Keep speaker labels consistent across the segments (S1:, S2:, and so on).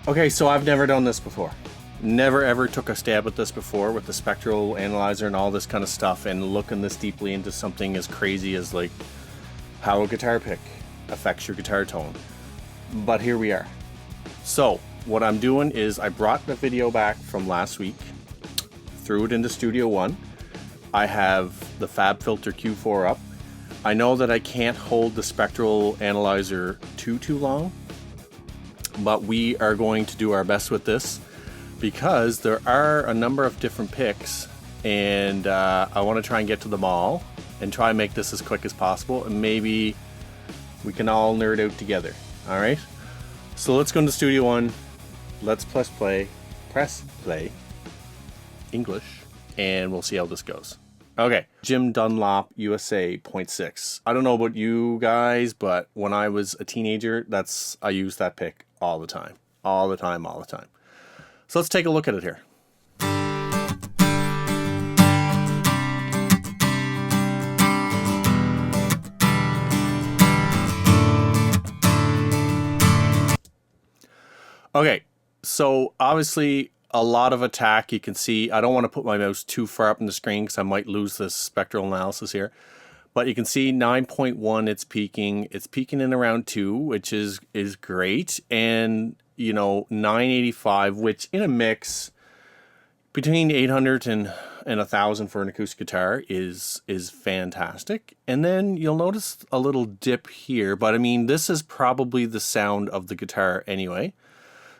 S1: Okay, so I've never done this before. Never ever took a stab at this before with the spectral analyzer and all this kind of stuff, and looking this deeply into something as crazy as like how a guitar pick affects your guitar tone. But here we are. So what I'm doing is I brought the video back from last week, threw it into Studio One. I have the FabFilter Q4 up. I know that I can't hold the spectral analyzer too long, but we are going to do our best with this because there are a number of different picks, and I want to try and get to them all and try and make this as quick as possible, and maybe we can all nerd out together. All right, so let's go into Studio One. Let's press play English, and we'll see how this goes. Okay, Jim Dunlop USA 0.6. I don't know about you guys, but when I was a teenager, I used that pick all the time. So let's take a look at it here. Okay, so obviously a lot of attack. You can see I don't want to put my mouse too far up in the screen because I might lose this spectral analysis here. But you can see 9.1, it's peaking. It's peaking in around 2, which is great. And, 985, which in a mix between 800 and 1,000 for an acoustic guitar is fantastic. And then you'll notice a little dip here. But, I mean, this is probably the sound of the guitar anyway.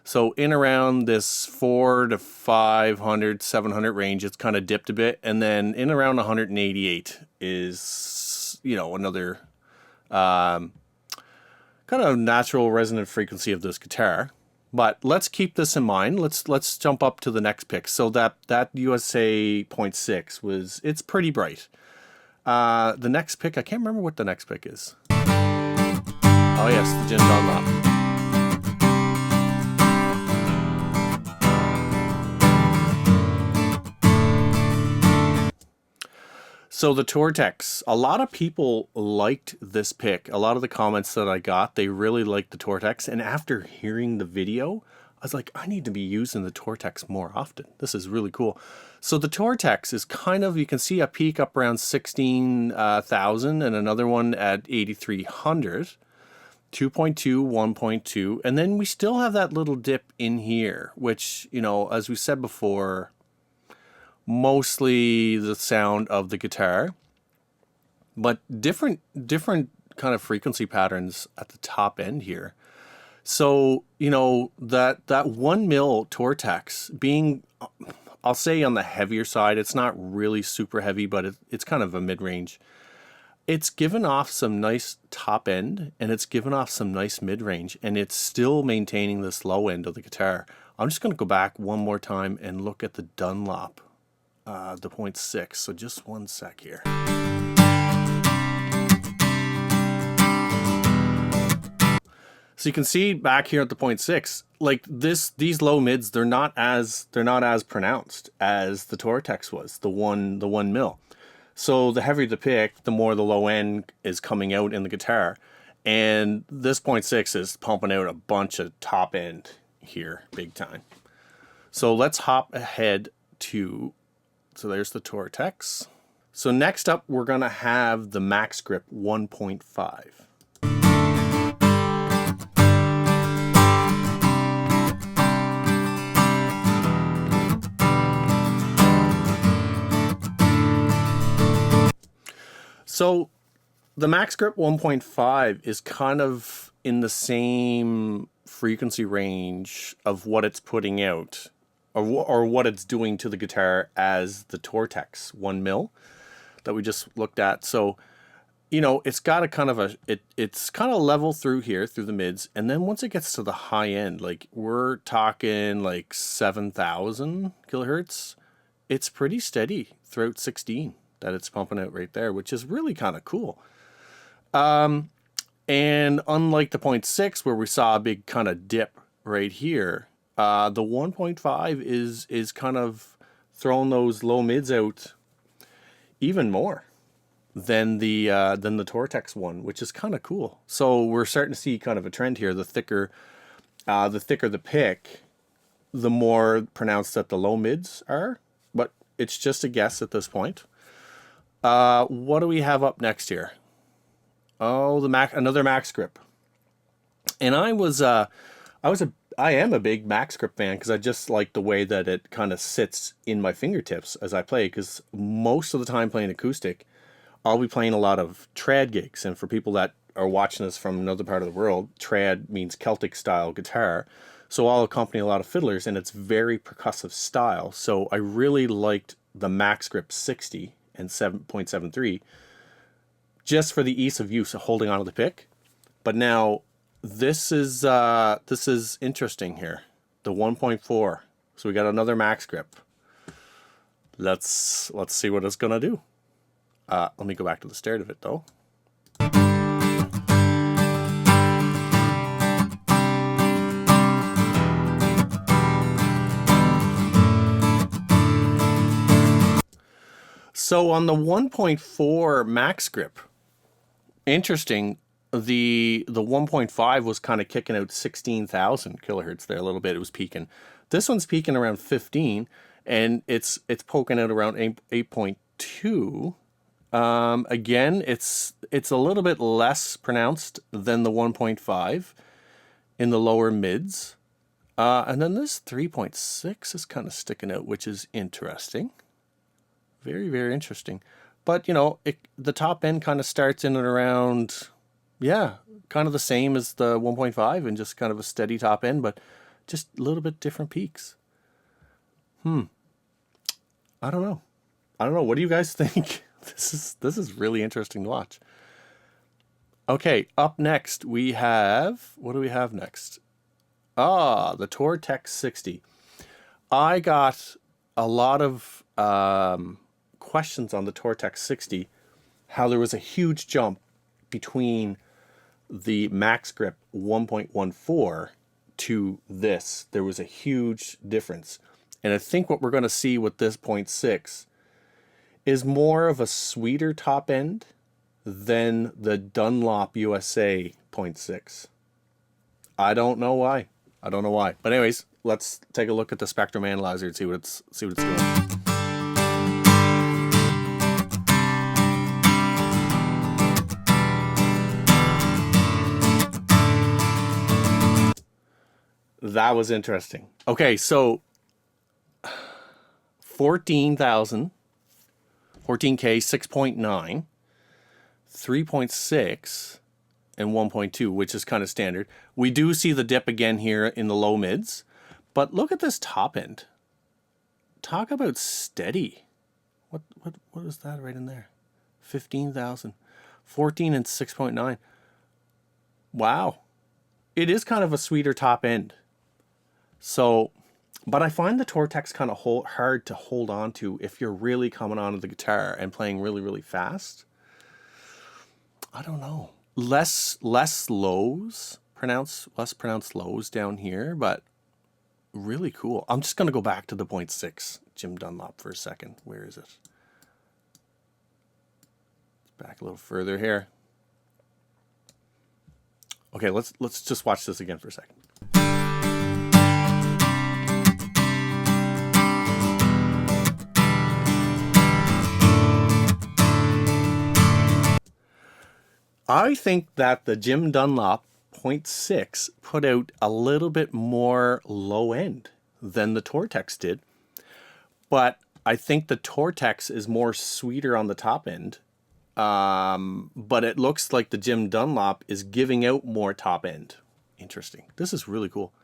S1: So in around this 400 to 500, 700 range, it's kind of dipped a bit. And then in around 188 is, another kind of natural resonant frequency of this guitar. But let's keep this in mind. Let's jump up to the next pick. So that USA 0.6 it's pretty bright. The next pick, I can't remember what the next pick is. Oh yes, the Jim Dunlop. So the Tortex, a lot of people liked this pick. A lot of the comments that I got, they really liked the Tortex. And after hearing the video, I was like, I need to be using the Tortex more often. This is really cool. So the Tortex is kind of, you can see a peak up around 16,000 and another one at 8,300, 2.2, 1.2. And then we still have that little dip in here, which, as we said before, mostly the sound of the guitar, but different kind of frequency patterns at the top end here. So that 1 mil Tortex being, I'll say, on the heavier side. It's not really super heavy, but it's kind of a mid-range. It's given off some nice top end, and it's given off some nice mid-range, and it's still maintaining this low end of the guitar. I'm just going to go back one more time and look at the Dunlop, the 0.6. So just one sec here. So you can see back here at the 0.6, like these low mids, they're not as pronounced as the Tortex was, the one mil. So the heavier the pick, the more the low end is coming out in the guitar, and this 0.6 is pumping out a bunch of top end here, big time. So let's hop ahead to. So there's the Tortex. So next up, we're going to have the Max Grip 1.5. So the Max Grip 1.5 is kind of in the same frequency range of what it's putting out, or what it's doing to the guitar as the Tortex 1 mil that we just looked at. So, it's got a kind of it's kind of level through here, through the mids. And then once it gets to the high end, like we're talking like 7,000 kilohertz, it's pretty steady throughout 16 that it's pumping out right there, which is really kind of cool. And unlike the 0.6 where we saw a big kind of dip right here, the 1.5 is kind of throwing those low mids out even more than the Tortex one, which is kind of cool. So we're starting to see kind of a trend here. The thicker the thicker the pick, the more pronounced that the low mids are. But it's just a guess at this point. What do we have up next here? Oh, another max grip. And I am a big max grip fan because I just like the way that it kind of sits in my fingertips as I play. Because most of the time playing acoustic, I'll be playing a lot of trad gigs. And for people that are watching this from another part of the world, trad means Celtic style guitar. So I'll accompany a lot of fiddlers, and it's very percussive style. So I really liked the max grip 60 and 7.73 just for the ease of use of holding onto the pick. But now this is interesting here. The 1.4. So we got another max grip. Let's see what it's gonna do. Let me go back to the start of it though. So on the 1.4 max grip, interesting, the 1.5 was kind of kicking out 16,000 kilohertz there a little bit. It was peaking. This one's peaking around 15, and it's poking out around 8.2. Again, it's a little bit less pronounced than the 1.5 in the lower mids. And then this 3.6 is kind of sticking out, which is interesting. Very, very interesting. But, you know, the top end kind of starts in and around, yeah, kind of the same as the 1.5 and just kind of a steady top end, but just a little bit different peaks. I don't know. What do you guys think? This is really interesting to watch. Okay, up next we have, what do we have next? The Tortex 60. I got a lot of questions on the Tortex 60, how there was a huge jump between the max grip 1.14 to this. There was a huge difference. And I think what we're going to see with this 0.6 is more of a sweeter top end than the Dunlop USA 0.6. I don't know why. But anyways, let's take a look at the spectrum analyzer and see what it's doing. That was interesting. Okay, so 14,000, 14K, 6.9, 3.6, and 1.2, which is kind of standard. We do see the dip again here in the low mids, but look at this top end. Talk about steady. What is that right in there? 15,000, 14 and 6.9. Wow. It is kind of a sweeter top end. So, but I find the Tortex kind of hard to hold on to if you're really coming onto the guitar and playing really, really fast. I don't know. Less lows, less pronounced lows down here, but really cool. I'm just going to go back to the 0.6 Jim Dunlop for a second. Where is it? Back a little further here. Okay, let's just watch this again for a second. I think that the Jim Dunlop 0.6 put out a little bit more low end than the Tortex did. But I think the Tortex is more sweeter on the top end. But it looks like the Jim Dunlop is giving out more top end. Interesting. This is really cool.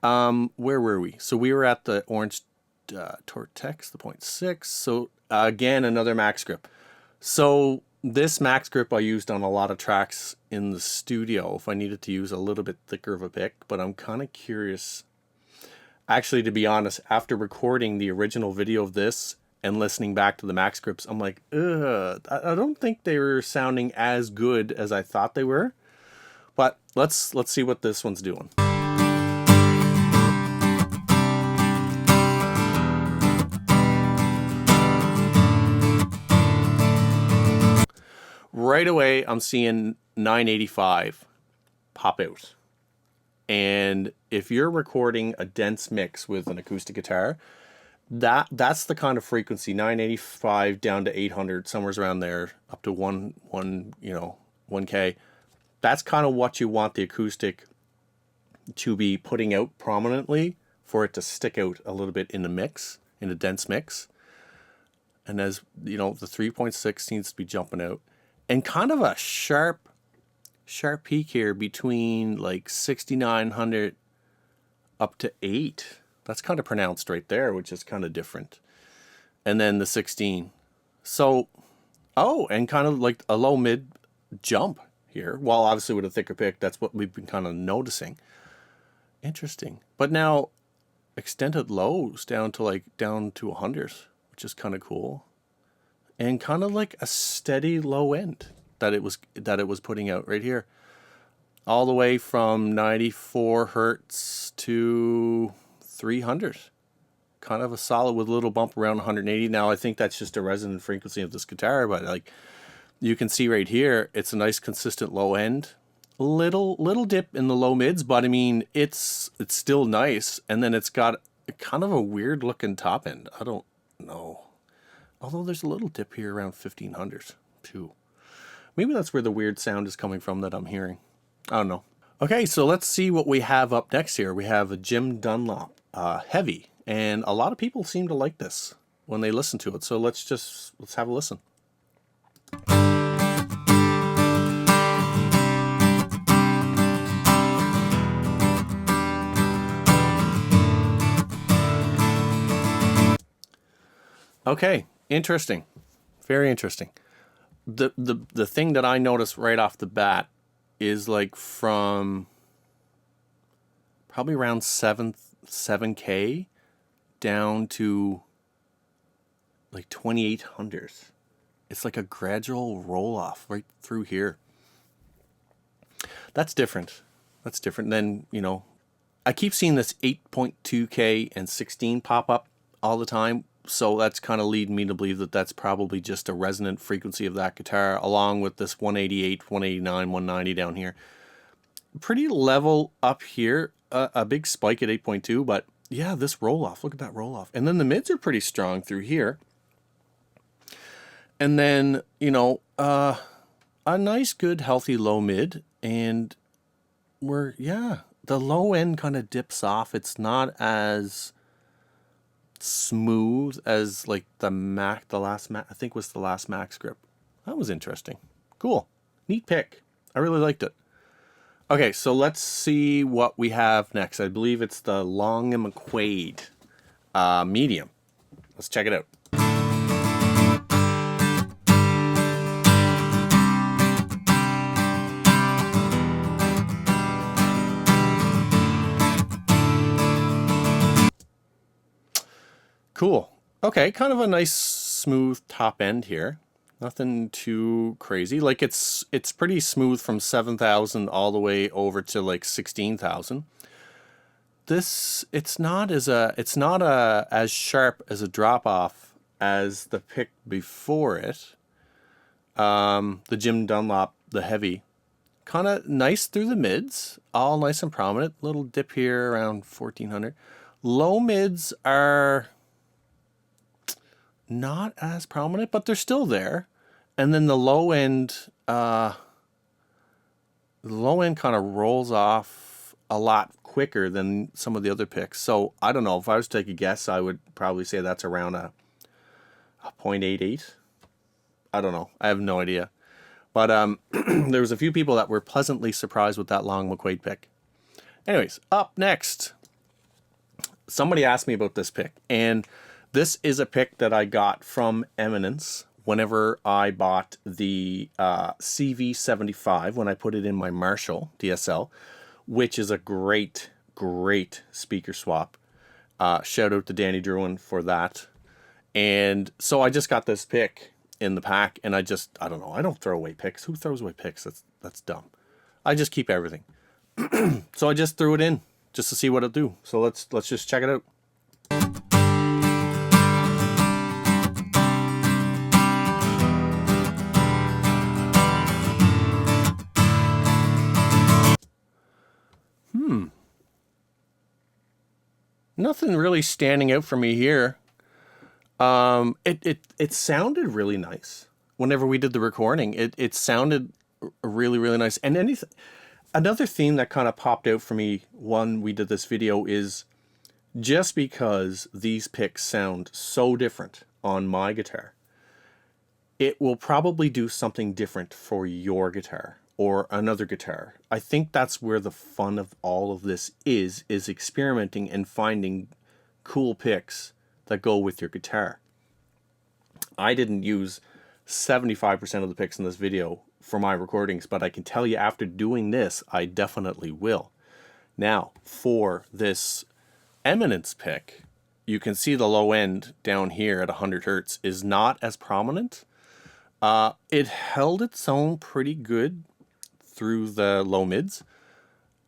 S1: Where were we? So we were at the orange Tortex, the 0.6. So again, another max grip. So this max grip I used on a lot of tracks in the studio if I needed to use a little bit thicker of a pick, but I'm kind of curious. Actually, to be honest, after recording the original video of this and listening back to the max grips, I'm like, ugh, I don't think they were sounding as good as I thought they were. But let's see what this one's doing. Right away, I'm seeing 985 pop out. And if you're recording a dense mix with an acoustic guitar, that's the kind of frequency, 985 down to 800, somewhere around there, up to 1K. That's kind of what you want the acoustic to be putting out prominently, for it to stick out a little bit in the mix, in a dense mix. And as you know, the 3.6 needs to be jumping out, and kind of a sharp peak here between like 6900 up to 8. That's kind of pronounced right there, which is kind of different. And then the 16. So, and kind of like a low mid jump here. Well, obviously with a thicker pick, that's what we've been kind of noticing. Interesting. But now extended lows down to 100, which is kind of cool. And kind of like a steady low end that it was putting out right here. All the way from 94 hertz to 300. Kind of a solid with a little bump around 180. Now I think that's just a resonant frequency of this guitar, but like you can see right here, it's a nice consistent low end. Little dip in the low mids, but I mean it's still nice. And then it's got kind of a weird looking top end. I don't know. Although there's a little dip here around 1500 too. Maybe that's where the weird sound is coming from that I'm hearing. I don't know. Okay, so let's see what we have up next here. We have a Jim Dunlop Heavy, and a lot of people seem to like this when they listen to it. So let's have a listen. Okay, interesting. Very interesting. The thing that I noticed right off the bat is like from probably around 7K down to like 2800. It's like a gradual roll off right through here. That's different. That's different than, you know, I keep seeing this 8.2K and 16 pop up all the time. So that's kind of leading me to believe that that's probably just a resonant frequency of that guitar, along with this 188, 189, 190 down here. Pretty level up here, a big spike at 8.2, but yeah, this roll off, look at that roll off. And then the mids are pretty strong through here. And then, you know, a nice, good, healthy low mid. And the low end kind of dips off. It's not as smooth as like the last Mac, I think was the last Max grip. That was interesting. Cool. Neat pick. I really liked it. Okay, so let's see what we have next. I believe it's the Long & McQuade medium. Let's check it out. Cool. Okay, kind of a nice smooth top end here. Nothing too crazy. Like it's pretty smooth from 7,000 all the way over to like 16,000. It's not as sharp as a drop off as the pick before it. The Jim Dunlop, the Heavy, kind of nice through the mids, all nice and prominent. Little dip here around 1400. Low mids are not as prominent, but they're still there. And then the low end kind of rolls off a lot quicker than some of the other picks. So I don't know, if I was to take a guess, I would probably say that's around a 0.88. I don't know. I have no idea. But there was a few people that were pleasantly surprised with that Long McQuade pick. Anyways, up next, somebody asked me about this pick, and this is a pick that I got from Eminence whenever I bought the CV75, when I put it in my Marshall DSL, which is a great speaker swap. Shout out to Danny Druin for that. And so I just got this pick in the pack, and I don't know. I don't throw away picks. Who throws away picks? That's dumb. I just keep everything. So I just threw it in just to see what it'll do. So let's just check it out. nothing really standing out for me here. It sounded really nice whenever we did the recording. It sounded really, really nice. And another theme that kind of popped out for me when we did this video is just because these picks sound so different on my guitar, it will probably do something different for your guitar or another guitar. I think that's where the fun of all of this is experimenting and finding cool picks that go with your guitar. I didn't use 75% of the picks in this video for my recordings, but I can tell you after doing this, I definitely will. Now, for this Eminence pick, you can see the low end down here at 100 Hertz is not as prominent. It held its own pretty good through the low mids,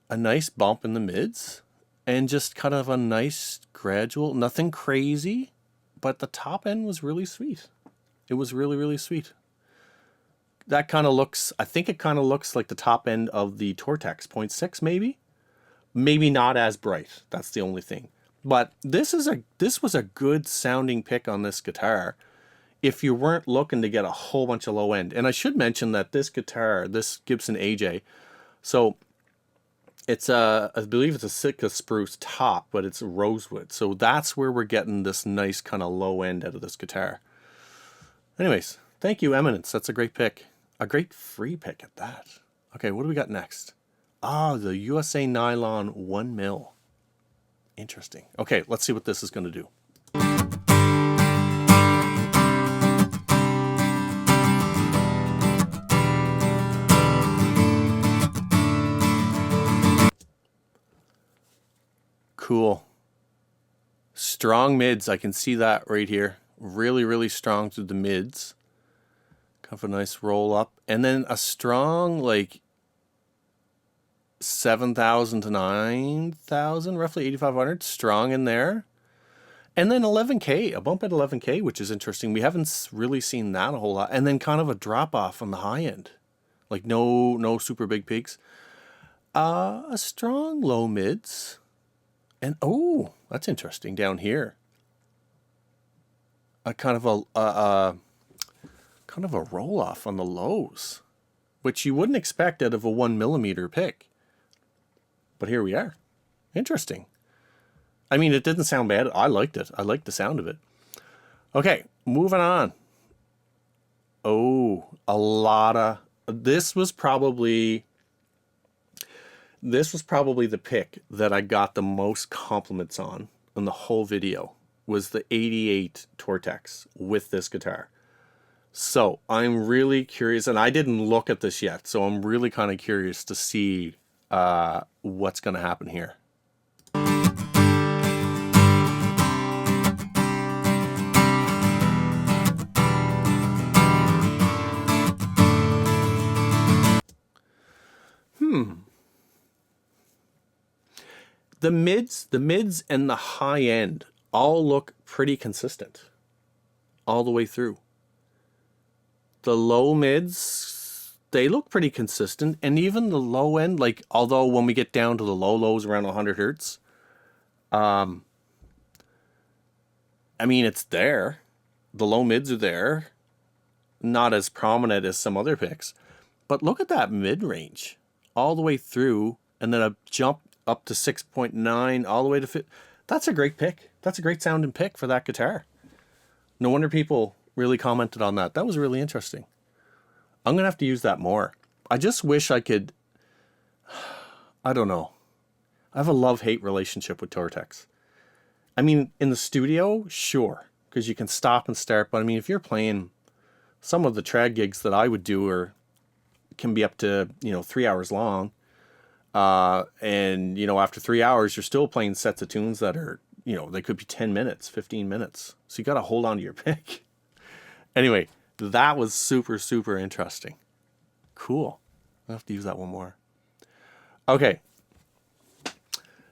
S1: a nice bump in the mids, and just kind of a nice gradual, nothing crazy, but the top end was really sweet. It was really, really sweet. That kind of looks, I think it kind of looks like the top end of the Tortex 0.6 maybe. Maybe not as bright. That's the only thing. But this was a good sounding pick on this guitar if you weren't looking to get a whole bunch of low end. And I should mention that this guitar, this Gibson AJ, so it's I believe it's a Sitka spruce top, but it's rosewood. So that's where we're getting this nice kind of low end out of this guitar. Anyways, thank you, Eminence. That's a great pick. A great free pick at that. Okay, what do we got next? Ah, the USA Nylon 1 mil. Interesting. Okay, let's see what this is going to do. Cool. Strong mids. I can see that right here. Really, really strong through the mids. Kind of a nice roll up. And then a strong, like, 7,000 to 9,000, roughly 8,500. Strong in there. And then 11K, a bump at 11K, which is interesting. We haven't really seen that a whole lot. And then kind of a drop off on the high end. Like no super big peaks. A strong low mids. And oh, that's interesting down here. A kind of a roll off on the lows, which you wouldn't expect out of a 1 millimeter pick. But here we are. Interesting. I mean, it didn't sound bad. I liked it. I liked the sound of it. Okay, moving on. Oh, a lot of... This was probably the pick that I got the most compliments on in the whole video, was the 88 Tortex with this guitar. So I'm really curious, and I didn't look at this yet, so I'm really kind of curious to see what's going to happen here. The mids and the high end all look pretty consistent all the way through. The low mids, they look pretty consistent, and even the low end, like, although when we get down to the low lows around 100 Hertz, I mean, it's there. The low mids are there. Not as prominent as some other picks. But look at that mid-range all the way through, and then a jump up to 6.9 all the way to fit. That's a great pick. That's a great sounding pick for that guitar. No wonder people really commented on that. That was really interesting. I'm going to have to use that more. I just wish I could... I don't know. I have a love-hate relationship with Tortex. I mean, in the studio, sure, because you can stop and start. But I mean, if you're playing some of the trad gigs that I would do, can be up to 3 hours long, and after 3 hours you're still playing sets of tunes that are they could be 10 minutes, 15 minutes. So you got to hold on to your pick. Anyway, that was super, super interesting. Cool. I'll have to use that one more. Okay.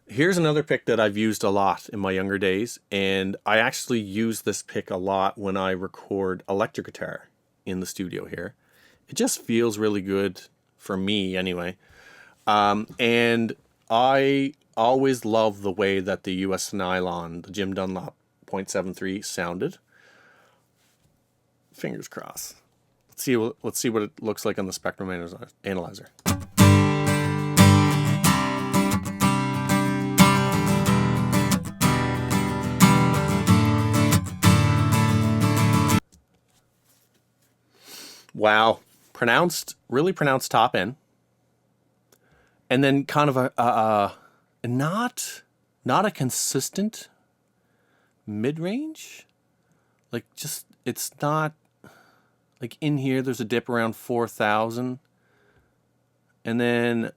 S1: Here's another pick that I've used a lot in my younger days, and I actually use this pick a lot when I record electric guitar in the studio here. It just feels really good for me anyway. And I always loved the way that the US Nylon, the Jim Dunlop 0.73 sounded. Fingers crossed. Let's see what it looks like on the Spectrum Analyzer. Wow, really pronounced top end, and then kind of not a consistent mid range. Like just it's not like in here. There's a dip around 4,000, and then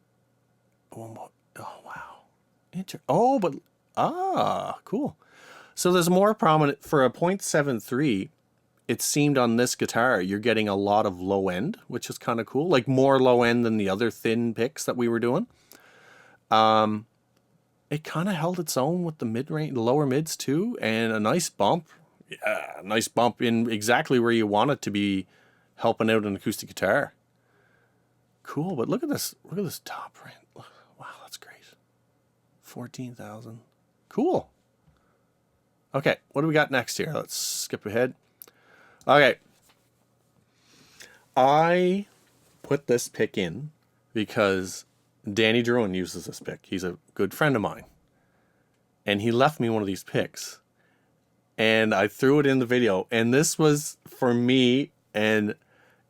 S1: oh wow, cool. So there's more prominent for a 0.73. It seemed on this guitar, you're getting a lot of low end, which is kind of cool. Like more low end than the other thin picks that we were doing. It kind of held its own with the mid-range, lower mids too, and a nice bump. Yeah, nice bump in exactly where you want it to be, helping out an acoustic guitar. Cool, but look at this top range. Wow, that's great. 14,000. Cool. Okay, what do we got next here? Let's skip ahead. Okay. I put this pick in because Danny Druin uses this pick. He's a good friend of mine. And he left me one of these picks. And I threw it in the video. And this was for me, and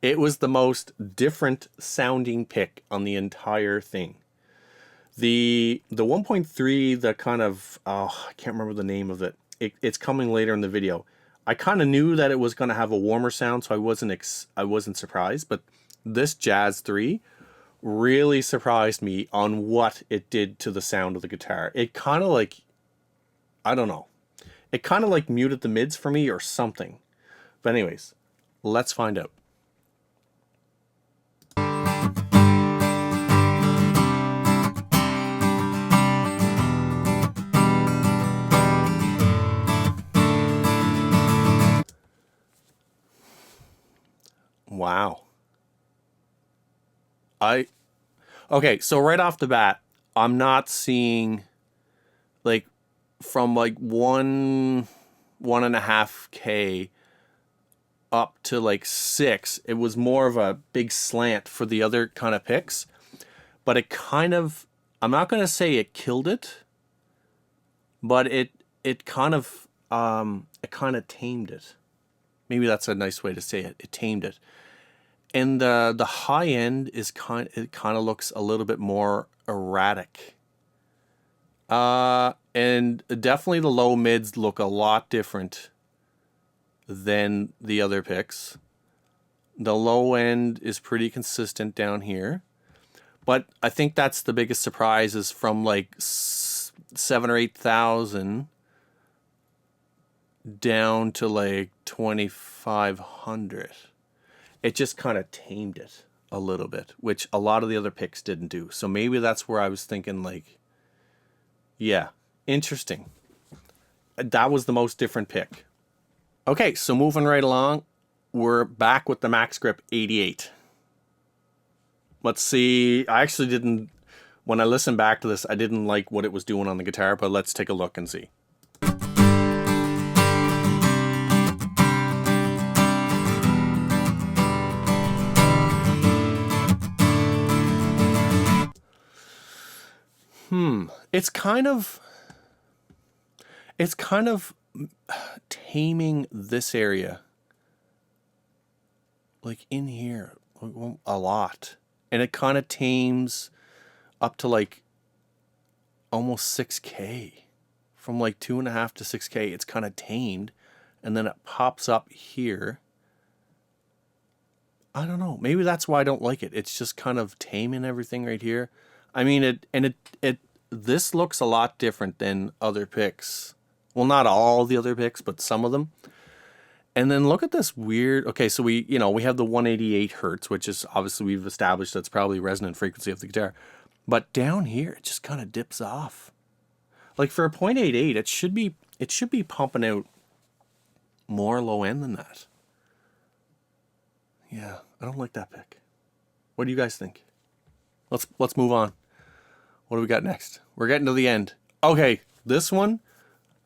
S1: it was the most different sounding pick on the entire thing. The 1.3, the kind of, I can't remember the name of it. It's coming later in the video. I kind of knew that it was going to have a warmer sound, so I wasn't surprised. But this Jazz 3 really surprised me on what it did to the sound of the guitar. It kind of like, I don't know. It kind of like muted the mids for me or something. But anyways, let's find out. Wow. Okay, so right off the bat, I'm not seeing like from like 1.5K up to like 6. It was more of a big slant for the other kind of picks, but it kind of, I'm not going to say it killed it, but it kind of tamed it. Maybe that's a nice way to say it. It tamed it. And the high end is kind of looks a little bit more erratic. And definitely the low mids look a lot different than the other picks. The low end is pretty consistent down here. But I think that's the biggest surprise is from like 7,000 or 8,000 down to like 2,500. It just kind of tamed it a little bit, which a lot of the other picks didn't do. So maybe that's where I was thinking like, yeah, interesting. That was the most different pick. Okay, so moving right along, we're back with the Max Grip 88. Let's see. I actually didn't, when I listened back to this, I didn't like what it was doing on the guitar, but let's take a look and see. It's kind of taming this area, like in here, a lot. And it kind of tames up to like almost 6K. From like 2.5 to 6K, it's kind of tamed. And then it pops up here. I don't know. Maybe that's why I don't like it. It's just kind of taming everything right here. I mean, this looks a lot different than other picks. Well, not all the other picks, but some of them. And then look at this weird, okay, so we have the 188 hertz, which is obviously we've established that's probably resonant frequency of the guitar. But down here, it just kind of dips off. Like for a 0.88, it should be pumping out more low end than that. Yeah, I don't like that pick. What do you guys think? Let's move on. What do we got next? We're getting to the end. Okay, this one,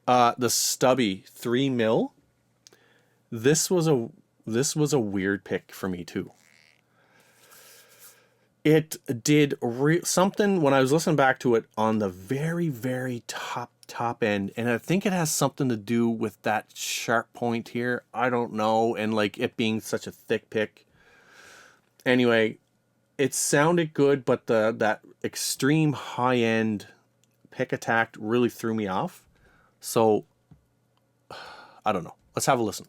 S1: the stubby 3 mil. This was a weird pick for me too. It did something when I was listening back to it on the very, very top end, and I think it has something to do with that sharp point here. I don't know, and like it being such a thick pick. Anyway, it sounded good, but that extreme high end pick attack really threw me off. So I don't know. Let's have a listen.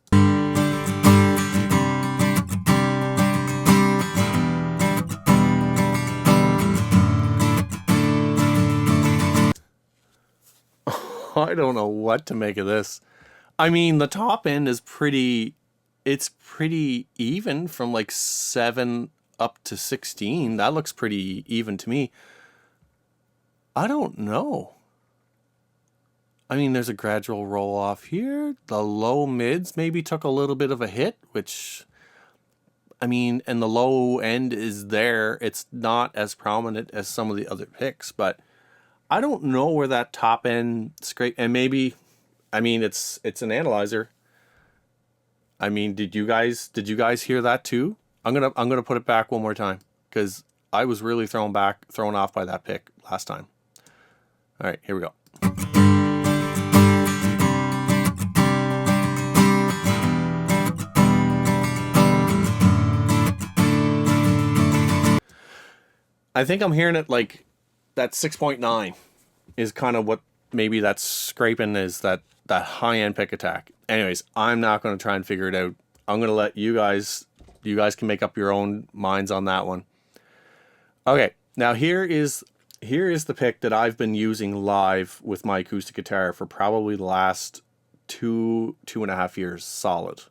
S1: I don't know what to make of this. I mean, the top end is it's pretty even from like 7 up to 16. That looks pretty even to me. I don't know. I mean, there's a gradual roll off here. The low mids maybe took a little bit of a hit, which, I mean, and the low end is there. It's not as prominent as some of the other picks, but I don't know where that top end scrape, and maybe, I mean, it's an analyzer. I mean, did you guys hear that too? I'm gonna put it back one more time because I was really thrown off by that pick last time. All right, here we go. I think I'm hearing it like that 6.9 is kind of what maybe that's scraping is that high end pick attack. Anyways, I'm not going to try and figure it out. I'm going to let you guys can make up your own minds on that one. Okay, now here is the pick that I've been using live with my acoustic guitar for probably the last 2.5 years solid.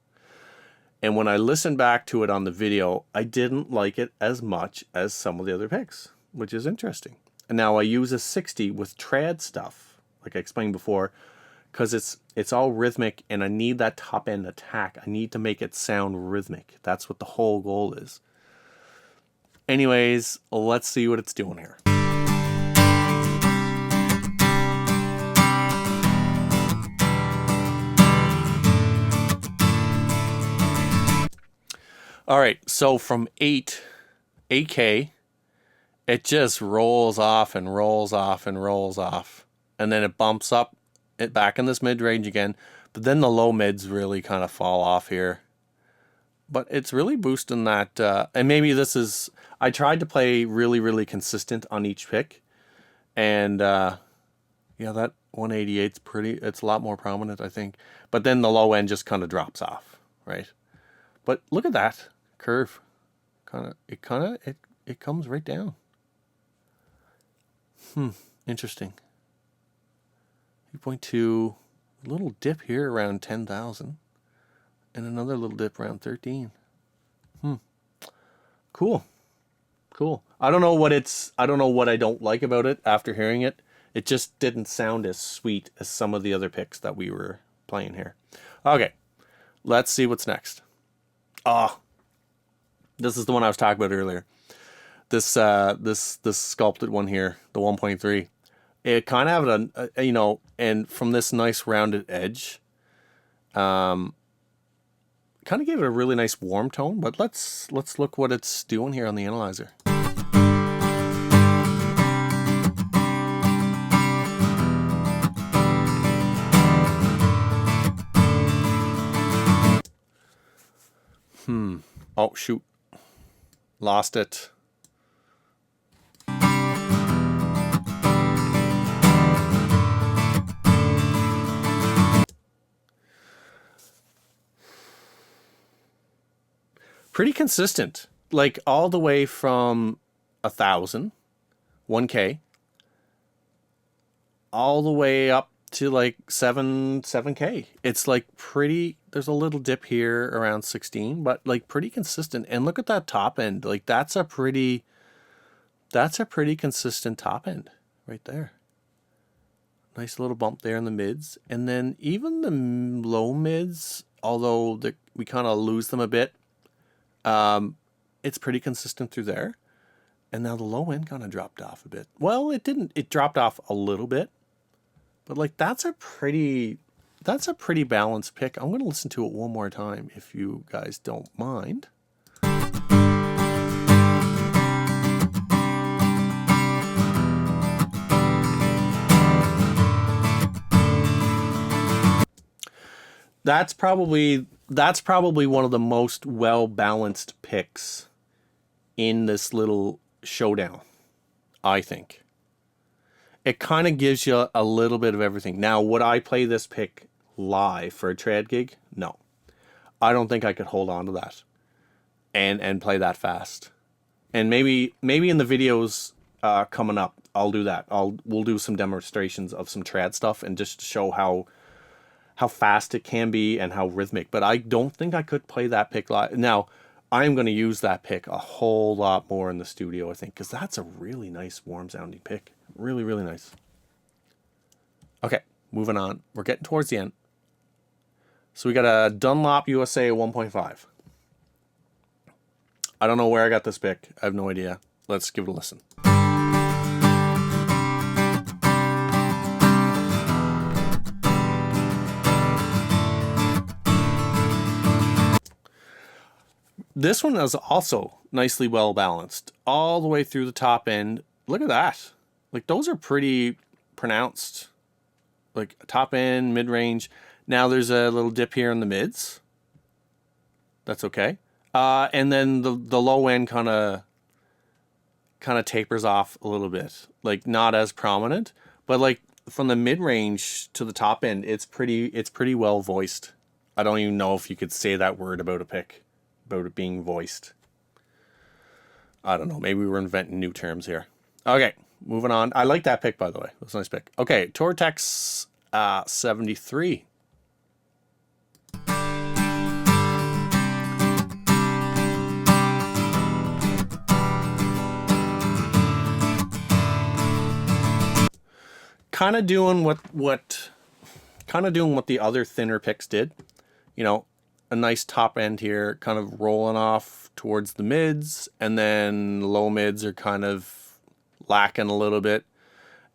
S1: And when I listened back to it on the video, I didn't like it as much as some of the other picks, which is interesting. And now I use a 60 with trad stuff, like I explained before, because it's all rhythmic and I need that top end attack. I need to make it sound rhythmic. That's what the whole goal is. Anyways, let's see what it's doing here. All right, so from 8K, it just rolls off and rolls off and rolls off. And then it bumps up it back in this mid-range again. But then the low mids really kind of fall off here. But it's really boosting that. And maybe this is... I tried to play really, really consistent on each pick. And yeah, that 188's pretty... It's a lot more prominent, I think. But then the low end just kind of drops off, right? But look at that curve. It comes right down. Interesting. 3.2, a little dip here around 10,000, and another little dip around 13. Cool. I don't know what I don't like about it after hearing it. It just didn't sound as sweet as some of the other picks that we were playing here. Okay, let's see what's next. This is the one I was talking about earlier. This sculpted one here, the 1.3. It kind of have and from this nice rounded edge, kind of gave it a really nice warm tone. But let's look what it's doing here on the analyzer. Oh shoot, lost it. Pretty consistent, like all the way from 1,000, 1K, all the way up to like 7K. It's like pretty, there's a little dip here around 16, but like pretty consistent. And look at that top end. Like that's a pretty consistent top end right there. Nice little bump there in the mids. And then even the low mids, although we kind of lose them a bit, it's pretty consistent through there. And now the low end kind of dropped off a bit. Well, it didn't. It dropped off a little bit. But like that's a pretty balanced pick. I'm going to listen to it one more time if you guys don't mind. That's probably one of the most well-balanced picks in this little showdown, I think. It kind of gives you a little bit of everything. Now, would I play this pick live for a trad gig? No. I don't think I could hold on to that and play that fast. And maybe in the videos coming up, I'll do that. We'll do some demonstrations of some trad stuff and just show how fast it can be and how rhythmic. But I don't think I could play that pick live. Now, I'm going to use that pick a whole lot more in the studio, I think, because that's a really nice warm sounding pick. Really, really nice. Okay, moving on. We're getting towards the end. So we got a Dunlop USA 1.5. I don't know where I got this pick. I have no idea. Let's give it a listen. This one is also nicely well balanced all the way through the top end. Look at that. Like those are pretty pronounced. Like top end, mid range. Now there's a little dip here in the mids. That's okay. And then the low end kind of tapers off a little bit. Like not as prominent, but like from the mid range to the top end, it's pretty well voiced. I don't even know if you could say that word about a pick. About it being voiced. I don't know. Maybe we're inventing new terms here. Okay, moving on. I like that pick, by the way. That's a nice pick. Okay, Tortex 73. Kind of doing what the other thinner picks did. You know, a nice top end here, kind of rolling off towards the mids, and then low mids are kind of lacking a little bit,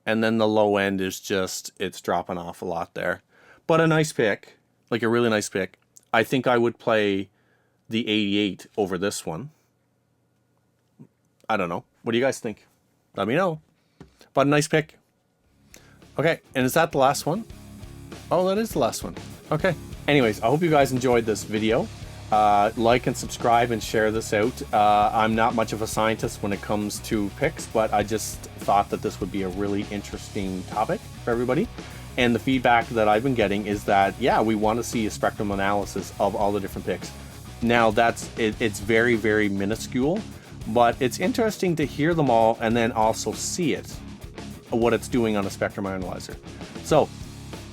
S1: and then the low end is just, it's dropping off a lot there. But a nice pick, like a really nice pick. I think I would play the 88 over this one. I don't know. What do you guys think? Let me know. But a nice pick. Okay, and is that the last one? Oh, that is the last one. Okay. Anyways, I hope you guys enjoyed this video. Like and subscribe and share this out. I'm not much of a scientist when it comes to picks, but I just thought that this would be a really interesting topic for everybody. And the feedback that I've been getting is that, yeah, we want to see a spectrum analysis of all the different picks. Now, it's very, very minuscule, but it's interesting to hear them all and then also see it, what it's doing on a spectrum analyzer. So,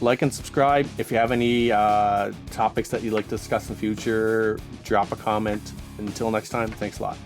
S1: like and subscribe. If you have any topics that you'd like to discuss in the future, drop a comment. Until next time, thanks a lot.